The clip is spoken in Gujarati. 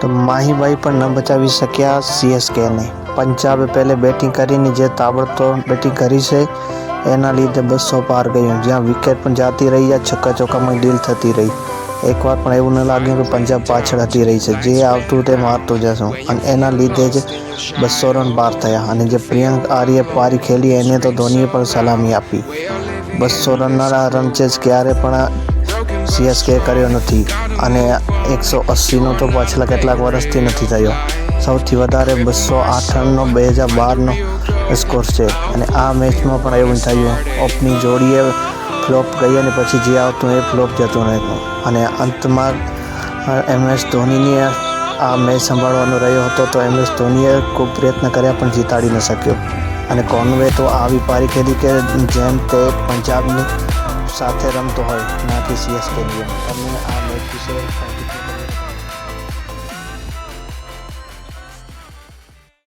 તો માહીભાઈ પણ ન બચાવી શક્યા સીએસકેને। પંજાબે પહેલે બેટિંગ કરીને જે તાબડતોડ બેટિંગ કરી છે એના લીધે 200 પાર ગયું, જ્યાં વિકેટ પણ જાતી રહી, આ છક્કા ચોક્કામાં ડીલ થતી રહી। એકવાર પણ એવું ન લાગ્યું કે પંજાબ પાછળ હટી રહી છે, જે આવતું તે મારતું જશું, અને એના લીધે જ 200 રન પાર થયા। અને જે પ્રિયંક આર્યે પારી ખેલી એને તો ધોનીએ પણ સલામી આપી। 200 રનના રન ચેઝ ક્યારે પણ સીએસકે કર્યો નથી, અને 180નો તો પાછલા કેટલાક વર્ષથી નથી થયો। સૌથી વધારે 208 રનનો 2012નો સ્કોર છે, અને આ મેચમાં પણ એવું થયું। ઓપનિંગ જોડીએ ફ્લોપ ગઈ અને પછી જે આવતું એ ફ્લોપ જતું રહેતું, અને અંતમાં MS ધોનીની આ મેચ સંભાળવાનો રહ્યો હતો, તો MS ધોનીએ ખૂબ પ્રયત્ન કર્યા પણ જીતાડી ન શક્યો। અને કોનવે તો આવી પારી ખેલી કે જેમ તે પંજાબની સાથે રમતો હોય, ના કે સીએસકેની જેમ। તમને આ મેચ વિશે